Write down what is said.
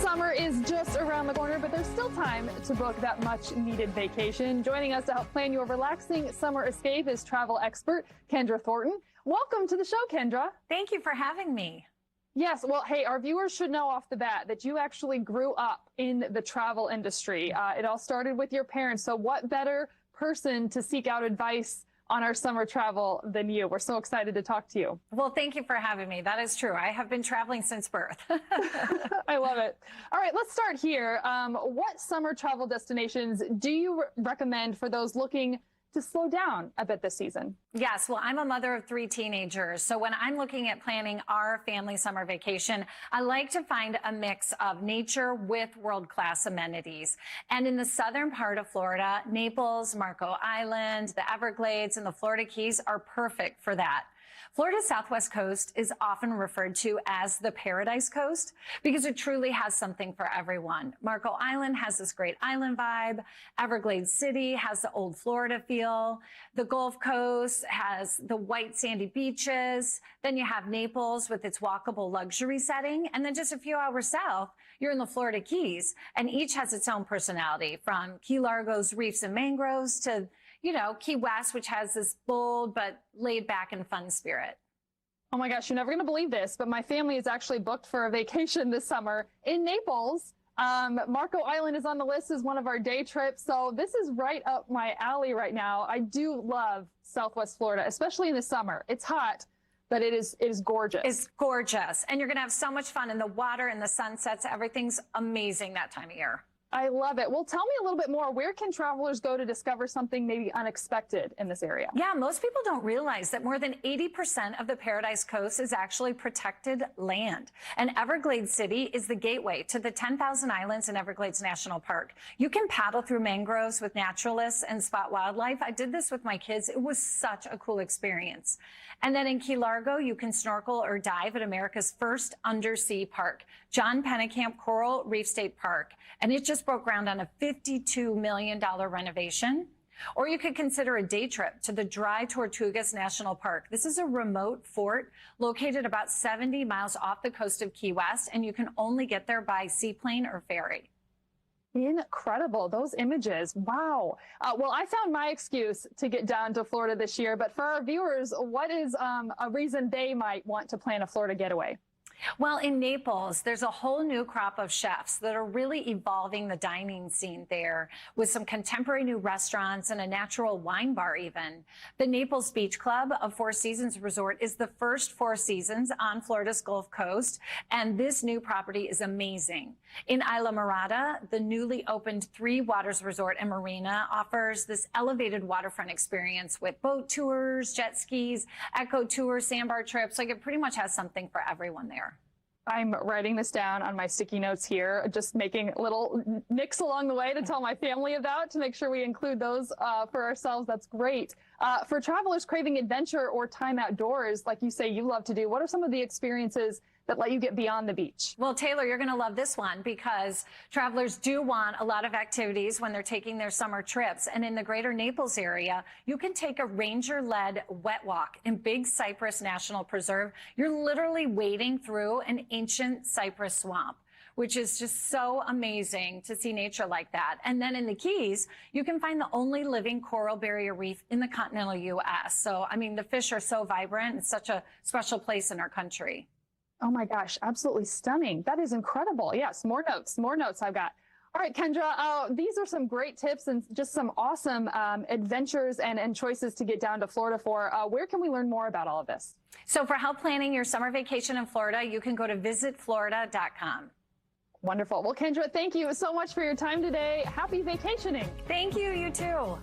Summer is just around the corner, but there's still time to book that much-needed vacation. Joining us to help plan your relaxing summer escape is travel expert Kendra Thornton. Welcome to the show, Kendra. Thank you for having me. Yes, well, hey, our viewers should know off the bat that you actually grew up in the travel industry. It all started with your parents, so what better person to seek out advice on our summer travel than you? We're so excited to talk to you. Well, thank you for having me. That is true. I have been traveling since birth. I love it. All right, let's start here. What summer travel destinations do you recommend for those looking to slow down a bit this season? Yes, well, I'm a mother of 3 teenagers. So when I'm looking at planning our family summer vacation, I like to find a mix of nature with world-class amenities. And in the southern part of Florida, Naples, Marco Island, the Everglades, and the Florida Keys are perfect for that. Florida's southwest coast is often referred to as the Paradise Coast because it truly has something for everyone. Marco Island has this great island vibe. Everglades City has the old Florida feel. The Gulf Coast has the white sandy beaches. Then you have Naples with its walkable luxury setting. And then just a few hours south, you're in the Florida Keys, and each has its own personality, from Key Largo's reefs and mangroves to Key West, which has this bold but laid back and fun spirit. Oh my gosh, you're never going to believe this, but my family is actually booked for a vacation this summer in Naples. Marco Island is on the list as one of our day trips, so this is right up my alley right now. I do love Southwest Florida, especially in the summer. It's hot, but it is gorgeous. It's gorgeous, and you're going to have so much fun in the water and the sunsets. Everything's amazing that time of year. I love it. Well, tell me a little bit more. Where can travelers go to discover something maybe unexpected in this area? Yeah, most people don't realize that more than 80% of the Paradise Coast is actually protected land. And Everglades City is the gateway to the 10,000 islands in Everglades National Park. You can paddle through mangroves with naturalists and spot wildlife. I did this with my kids. It was such a cool experience. And then in Key Largo, you can snorkel or dive at America's first undersea park, John Pennekamp Coral Reef State Park. And it just broke ground on a $52 million renovation. Or you could consider a day trip to the Dry Tortugas National Park. This is a remote fort located about 70 miles off the coast of Key West, and you can only get there by seaplane or ferry. Incredible. Those images. Wow. Well, I found my excuse to get down to Florida this year, but for our viewers, what is a reason they might want to plan a Florida getaway? Well, in Naples, there's a whole new crop of chefs that are really evolving the dining scene there with some contemporary new restaurants and a natural wine bar even. The Naples Beach Club, a Four Seasons resort, is the first Four Seasons on Florida's Gulf Coast, and this new property is amazing. In Isla Mirada, the newly opened Three Waters Resort and Marina offers this elevated waterfront experience with boat tours, jet skis, eco tours, sandbar trips. Like, it pretty much has something for everyone there. I'm writing this down on my sticky notes here, just making little nicks along the way to tell my family about, to make sure we include those for ourselves. That's great. For travelers craving adventure or time outdoors, like you say you love to do, what are some of the experiences that let you get beyond the beach? Well, Taylor, you're going to love this one because travelers do want a lot of activities when they're taking their summer trips. And in the greater Naples area, you can take a ranger-led wet walk in Big Cypress National Preserve. You're literally wading through an ancient cypress swamp, which is just so amazing to see nature like that. And then in the Keys, you can find the only living coral barrier reef in the continental U.S. So, I mean, the fish are so vibrant. It's such a special place in our country. Oh my gosh, absolutely stunning. That is incredible. Yes, more notes I've got. All right, Kendra, these are some great tips and just some awesome adventures and choices to get down to Florida for. Where can we learn more about all of this? So for help planning your summer vacation in Florida, you can go to visitflorida.com. Wonderful. Well, Kendra, thank you so much for your time today. Happy vacationing. Thank you, you too.